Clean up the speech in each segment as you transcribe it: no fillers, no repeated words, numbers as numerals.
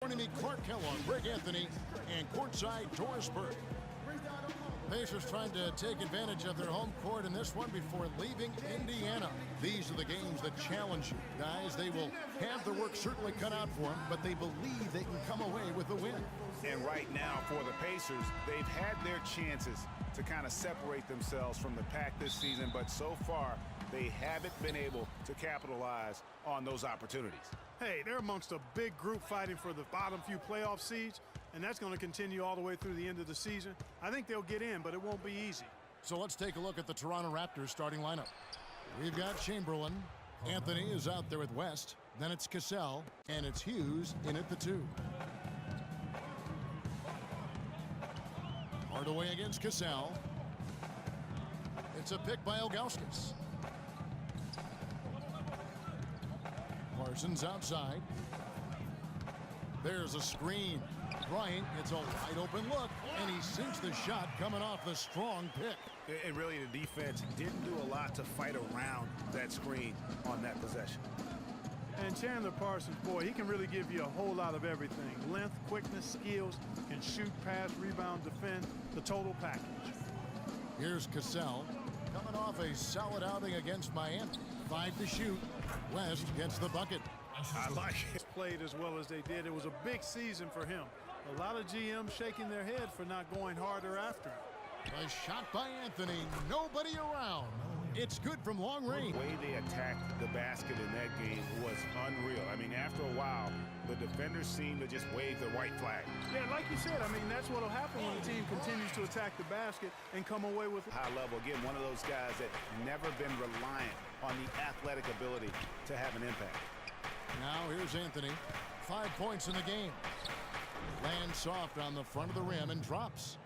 Joining me, Clark Kellogg, Greg Anthony, and courtside Doris Burke. Pacers trying to take advantage of their home court in this one before leaving Indiana. These are the games that challenge you. Guys, they will have their work certainly cut out for them, but they believe they can come away with a win. And right now for the Pacers, they've had their chances to kind of separate themselves from the pack this season, but so far they haven't been able to capitalize on those opportunities. Hey, they're amongst a big group fighting for the bottom few playoff seeds, and that's going to continue all the way through the end of the season. I think they'll get in, but it won't be easy. So let's take a look at the Toronto Raptors starting lineup. We've got Chamberlain. Anthony is out there with West. Then it's Cassell, and it's Hughes in at the 2. Hardaway against Cassell. It's a pick by Ilgauskas. Parsons outside. There's a screen. Bryant gets a wide open look, and he sinks the shot coming off the strong pick. And really, the defense didn't do a lot to fight around that screen on that possession. And Chandler Parsons, boy, he can really give you a whole lot of everything. Length, quickness, skills, can shoot, pass, rebound, defend, the total package. Here's Cassell coming off a solid outing against Miami. 5 to shoot. West gets the bucket. I like it. Played as well as they did. It was a big season for him. A lot of GMs shaking their head for not going harder after him. A shot by Anthony. Nobody around. It's good from long range. The way they attacked the basket in that game was unreal. I mean, after a while, the defenders seemed to just wave the white flag. Yeah, like you said, I mean, that's what will happen when the team continues to attack the basket and come away with high level. Again, one of those guys that never been reliant on the athletic ability to have an impact. Now here's Anthony. 5 points in the game. Lands soft on the front of the rim and drops.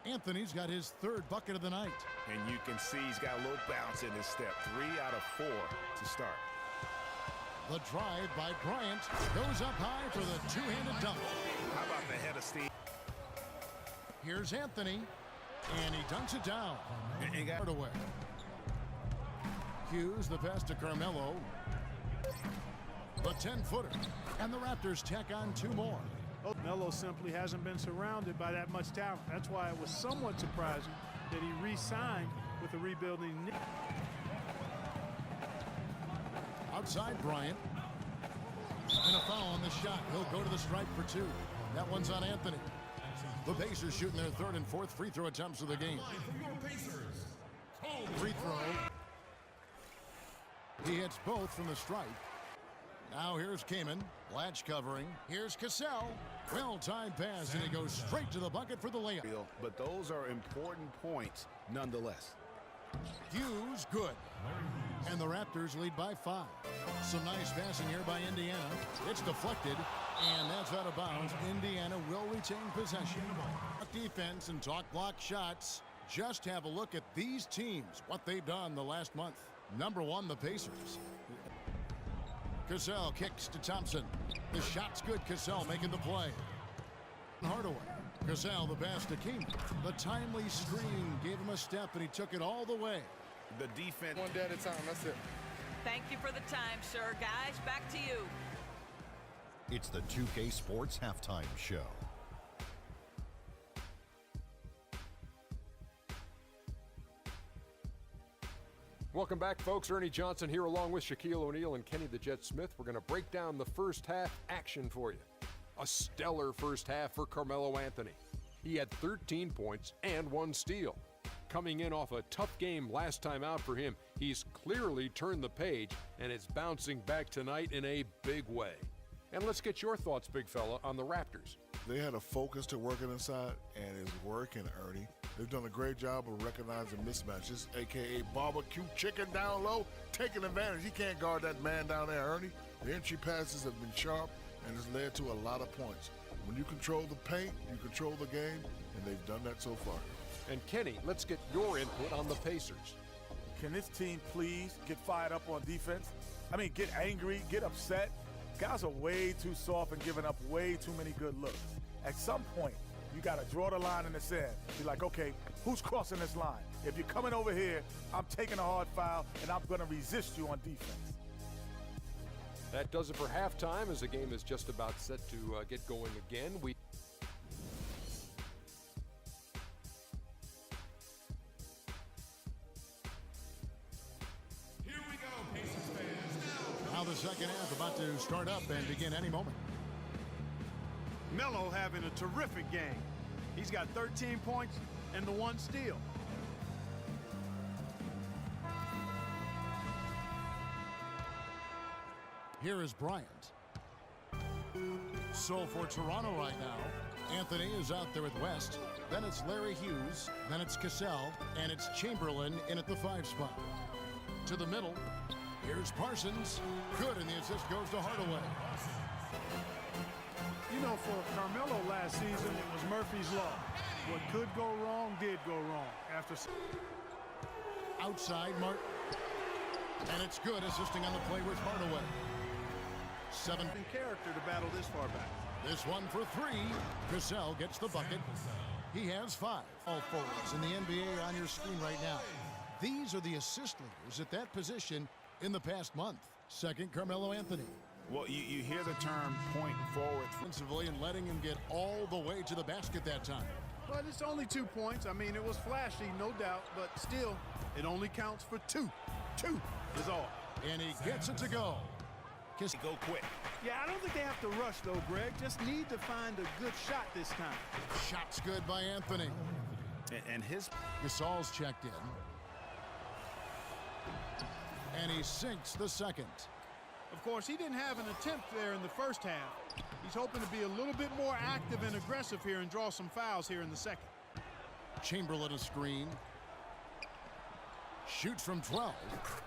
Anthony's got his 3rd bucket of the night. And you can see he's got a little bounce in his step. 3 out of 4 to start. The drive by Bryant goes up high for the two-handed dunk. How about the head of steam? Here's Anthony, and he dunks it down. He got it away. Hughes, the pass to Carmelo. The 10-footer, and the Raptors tack on 2 more. Melo simply hasn't been surrounded by that much talent. That's why it was somewhat surprising that he re-signed with the rebuilding. Outside Bryant. And a foul on the shot. He'll go to the stripe for 2. That one's on Anthony. The Pacers shooting their 3rd and 4th free throw attempts of the game. Free throw. He hits both from the stripe. Now here's Kaman, latch covering. Here's Cassell. Well-timed pass, and he goes straight to the bucket for the layup. But those are important points nonetheless. Hughes, good. And the Raptors lead by 5. Some nice passing here by Indiana. It's deflected, and that's out of bounds. Indiana will retain possession. Defense and talk block shots. Just have a look at these teams, what they've done the last month. Number 1, the Pacers. Cassell kicks to Thompson. The shot's good. Cassell making the play. Hardaway. Cassell the pass to King. The timely screen gave him a step, and he took it all the way. The defense. One day at a time. That's it. Thank you for the time, sir. Guys, back to you. It's the 2K Sports Halftime Show. Welcome back, folks. Ernie Johnson here along with Shaquille O'Neal and Kenny the Jet Smith. We're going to break down the first half action for you. A stellar first half for Carmelo Anthony. He had 13 points and 1 steal. Coming in off a tough game last time out for him, he's clearly turned the page and is bouncing back tonight in a big way. And let's get your thoughts, big fella, on the Raptors. They had a focus to working inside, and it's working, Ernie. They've done a great job of recognizing mismatches, a.k.a. barbecue chicken down low, taking advantage. He can't guard that man down there, Ernie. The entry passes have been sharp, and it's led to a lot of points. When you control the paint, you control the game, and they've done that so far. And Kenny, let's get your input on the Pacers. Can this team please get fired up on defense? I mean, get angry, get upset. Guys are way too soft and giving up way too many good looks. At some point, you got to draw the line in the sand. Be like, okay, who's crossing this line? If you're coming over here, I'm taking a hard foul, and I'm going to resist you on defense. That does it for halftime as the game is just about set to get going again. Now the second half about to start up and begin any moment. Melo having a terrific game. He's got 13 points and the 1 steal. Here is Bryant. So for Toronto right now, Anthony is out there with West. Then it's Larry Hughes. Then it's Cassell. And it's Chamberlain in at the 5 spot. To the middle. Here's Parsons. Good, and the assist goes to Hardaway. You know, for Carmelo last season, it was Murphy's Law. What could go wrong did go wrong. After outside, Martin. And it's good, assisting on the play with Hardaway. 7 in character to battle this far back. This one for 3. Cassell gets the bucket. He has 5. All forwards in the NBA on your screen right now. These are the assist leaders at that position in the past month. Second, Carmelo Anthony. Well, you hear the term point forward. Offensively and letting him get all the way to the basket that time. But it's only 2 points. I mean, it was flashy, no doubt, but still, it only counts for 2. 2 is all. And he gets it to go. Go quick. Yeah, I don't think they have to rush, though, Greg. Just need to find a good shot this time. Shot's good by Anthony. And his Gasol's checked in. And he sinks the second. Of course, he didn't have an attempt there in the first half. He's hoping to be a little bit more active and aggressive here and draw some fouls here in the second. Chamberlain a screen. Shoots from 12.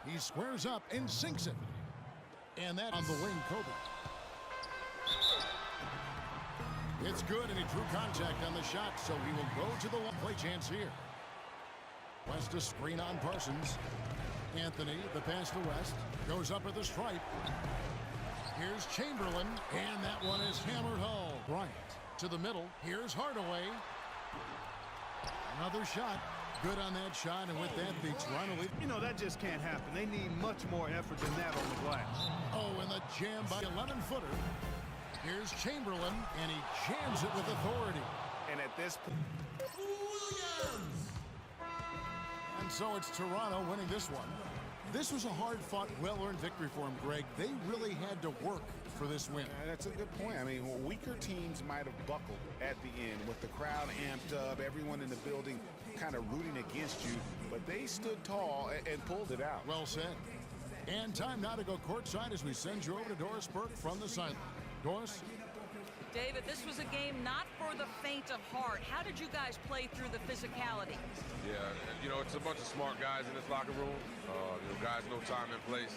He squares up and sinks it. And that on the wing, Kobe. It's good, and he drew contact on the shot, so he will go to the play chance here. West a screen on Parsons. Anthony, the pass to West, goes up at the stripe. Here's Chamberlain, and that one is hammered home. Bryant to the middle. Here's Hardaway. Another shot. Good on that shot, and with that, the Toronto lead. You know, that just can't happen. They need much more effort than that on the glass. Oh, and the jam by 11-footer. Here's Chamberlain, and he jams it with authority. And at this point, Williams! And so it's Toronto winning this one. This was a hard-fought, well-earned victory for him, Greg. They really had to work for this win. That's a good point. I mean, weaker teams might have buckled at the end with the crowd amped up, everyone in the building kind of rooting against you, but they stood tall and pulled it out. Well said. And time now to go courtside as we send you over to Doris Burke from the sideline. Doris? David, this was a game not for the faint of heart. How did you guys play through the physicality? Yeah, you know, it's a bunch of smart guys in this locker room. You know, guys know time and place.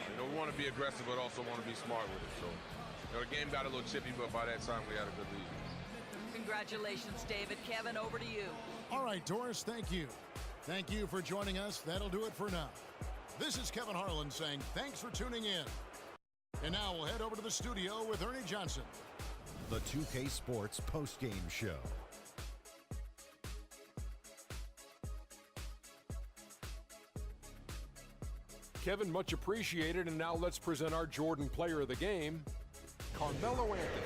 You know, we want to be aggressive, but also want to be smart with it. So, you know, the game got a little chippy, but by that time, we had a good lead. Congratulations, David. Kevin, over to you. All right, Doris, thank you. Thank you for joining us. That'll do it for now. This is Kevin Harlan saying thanks for tuning in. And now we'll head over to the studio with Ernie Johnson. The 2K Sports postgame show. Kevin, much appreciated. And now let's present our Jordan player of the game, Carmelo Anthony.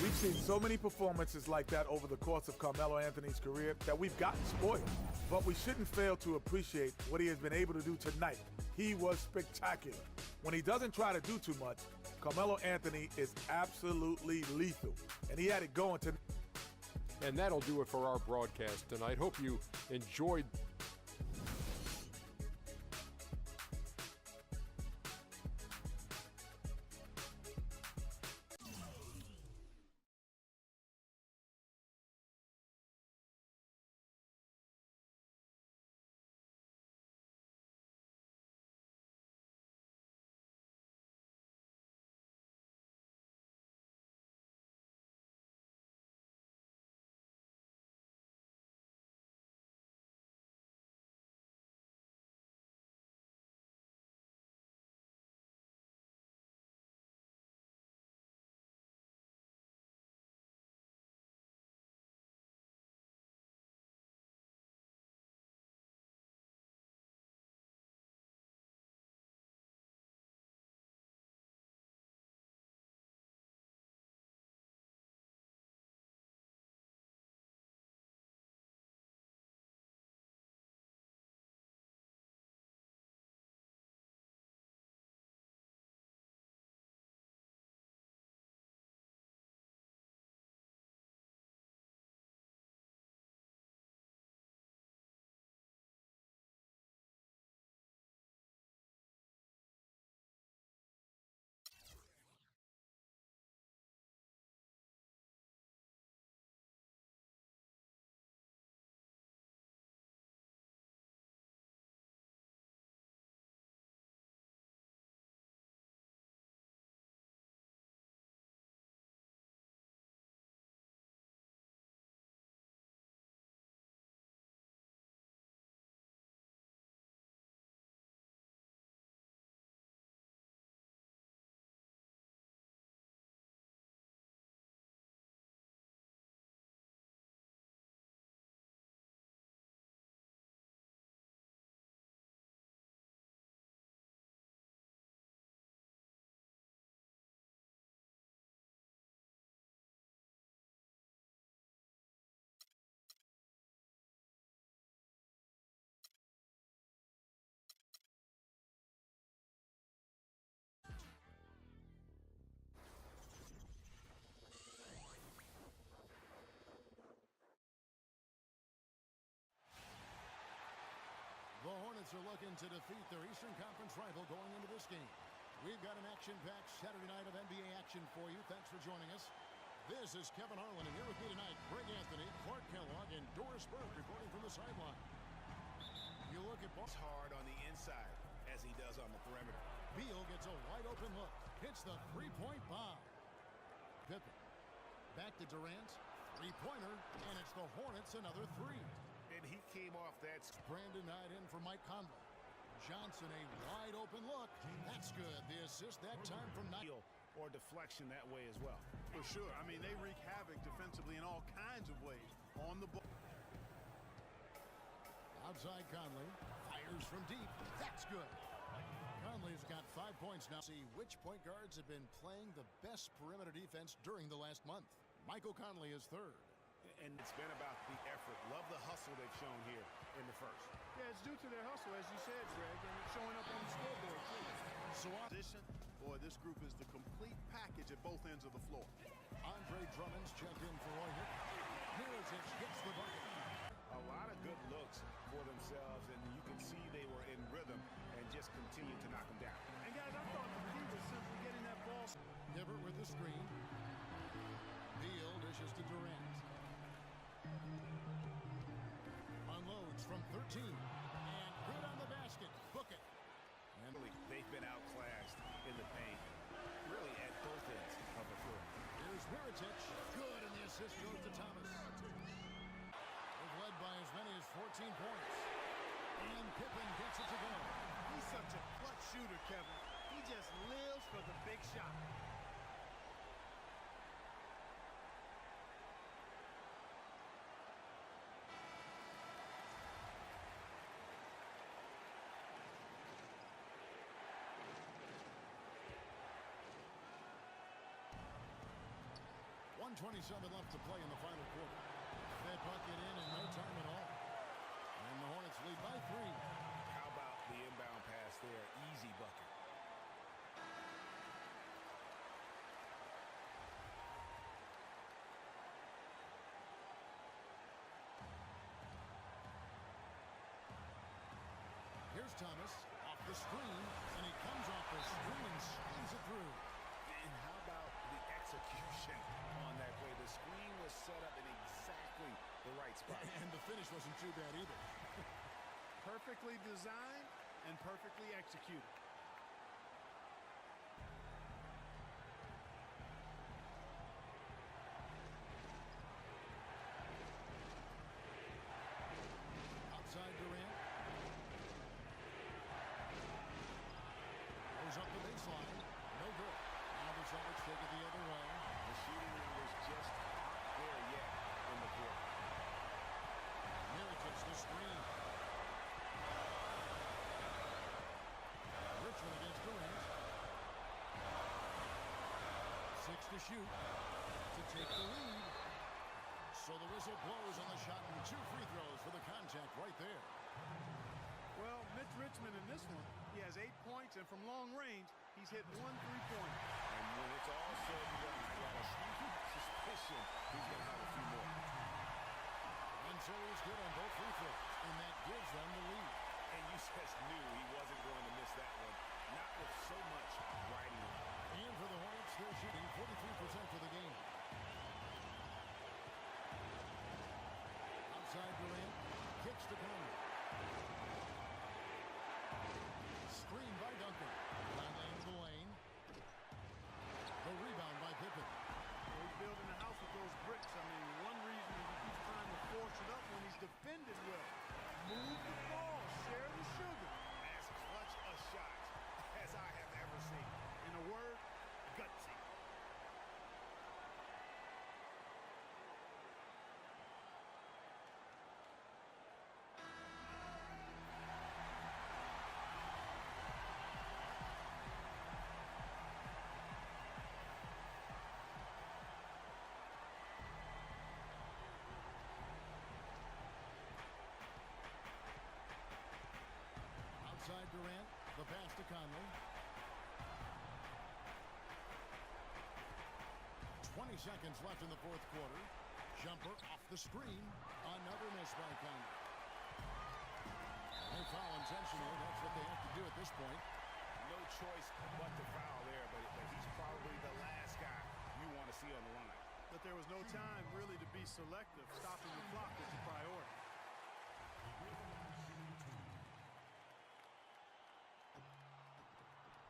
We've seen so many performances like that over the course of Carmelo Anthony's career that we've gotten spoiled. But we shouldn't fail to appreciate what he has been able to do tonight. He was spectacular. When he doesn't try to do too much, Carmelo Anthony is absolutely lethal. And he had it going tonight. And that'll do it for our broadcast tonight. Hope you enjoyed looking to defeat their Eastern Conference rival going into this game. We've got an action-packed Saturday night of NBA action for you. Thanks for joining us. This is Kevin Harlan, and here with me tonight, Greg Anthony, Clark Kellogg, and Doris Burke reporting from the sideline. You look at Ball hard on the inside as he does on the perimeter. Beal gets a wide-open look. Hits the three-point bomb. Pippen. Back to Durant. Three-pointer, and it's the Hornets another three. And he came off that. Brandon Knight in for Mike Conley. Johnson, a wide-open look. That's good. The assist that time from Knight. Or deflection that way as well. For sure. I mean, they wreak havoc defensively in all kinds of ways on the ball. Outside Conley. Fires from deep. That's good. Conley's got 5 points now. See which point guards have been playing the best perimeter defense during the last month. Michael Conley is third. And it's been about the effort. Love the hustle they've shown here in the first. Yeah, it's due to their hustle, as you said, Greg, and it's showing up on the scoreboard, too. So Position, boy, this group is the complete package at both ends of the floor. Andre Drummond's checked in for Roy Hick. Mirotic gets the bucket. A lot of good looks for themselves, and you can see they were in rhythm and just continue to knock them down. And, guys, I thought the key was simply getting that ball. Hibbert with the screen. Beal dishes to Durant. Unloads from 13. And good on the basket. Book it. And they've been outclassed in the paint, really at both ends of the floor. Here's Mirotic. Good, and the assist goes to Thomas. They've led by as many as 14 points. And Pippen gets it to go. He's such a clutch shooter, Kevin. He just lives for the big shot. .27 left to play in the final quarter. That bucket in no time at all. And the Hornets lead by 3. How about the inbound pass there? Easy bucket. Here's Thomas off the screen, and he comes off the screen and spins it through. And how about the execution on that play? The screen was set up in exactly the right spot. And the finish wasn't too bad either. Perfectly designed and perfectly executed. Outside Durant. Goes up the baseline. No good. Now the Celtics take it the other way. The shooting numbers just aren't there yet in the quarter. Mirotic the screen. Richmond against Durant. 6 to shoot to take the lead. So the whistle blows on the shot and 2 free throws for the contact right there. Well, Mitch Richmond in this one, he has 8 points, and from long range, he's hit 1 3-pointer. And when it's all said and done, I got a sneaky suspicion he's going to have a few more. And so he's good on both free throws, and that gives them the lead. And you just knew he wasn't going to miss that one, not with so much riding on. And for the Hornets, they're shooting 43% for the game. Outside Durant, kicks to Conley. Screen by Duncan. Conley into the lane. The rebound by Pippen. He's building a house with those bricks. I mean, one reason is he keeps trying to force it up when he's defended well. Move the ball, share the sugar. As clutch a shot as I have ever seen. In a word, gutsy. Outside Durant, the pass to Conley. 20 seconds left in the fourth quarter. Jumper off the screen. Another miss by Conley. They foul intentionally. That's what they have to do at this point. No choice but to foul there, but he's probably the last guy you want to see on the line. But there was no time really to be selective. Stopping the clock was the priority.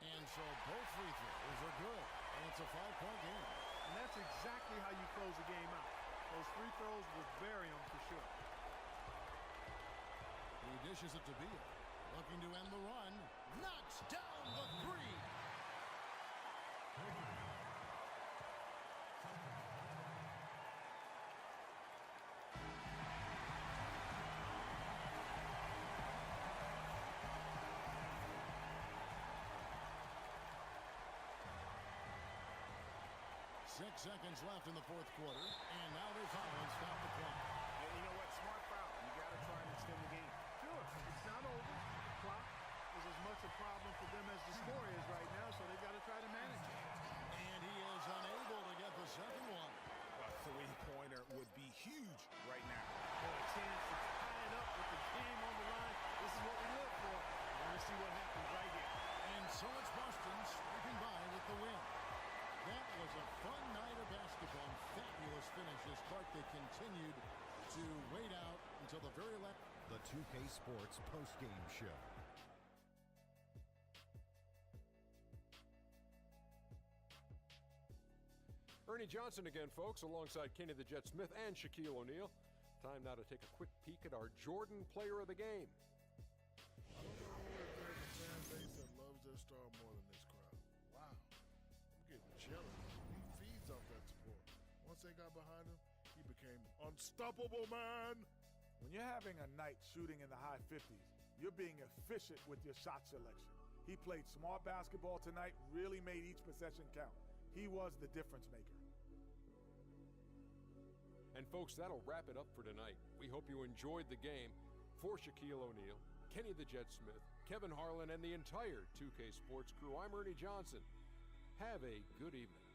And so both free throws are good. And it's a 5-point game. And that's exactly how you close the game out. Those free throws will bury them for sure. He dishes it to Beal. Looking to end the run. Knocks down the three. 6 seconds left in the fourth quarter, and now they foul and stop the clock. And you know what? Smart foul. You got to try and extend the game. Sure, it's not over. The clock is as much a problem for them as the score is right now, so they've got to try to manage it. And he is unable to get the second one. A three-pointer would be huge right now. For a chance to tie it up with the game on the line. This is what we live for. We're going to see what happens right here. And so it's Boston scraping by with the win. That was a fun night of basketball. Fabulous finish as Barkley continued to wait out until the very last. The 2K Sports postgame show. Ernie Johnson again, folks, alongside Kenny the Jet Smith and Shaquille O'Neal. Time now to take a quick peek at our Jordan Player of the Game. I don't know if there's a fan base that loves their star more than this crowd. Wow. I'm getting chilly. He feeds off that support. Once they got behind him, he became unstoppable, man. When you're having a night shooting in the high 50s, you're being efficient with your shot selection. He played smart basketball tonight, really made each possession count. He was the difference maker. And folks, that'll wrap it up for tonight. We hope you enjoyed the game. For Shaquille O'Neal, Kenny the Jet Smith, Kevin Harlan, and the entire 2K Sports crew, I'm Ernie Johnson. Have a good evening.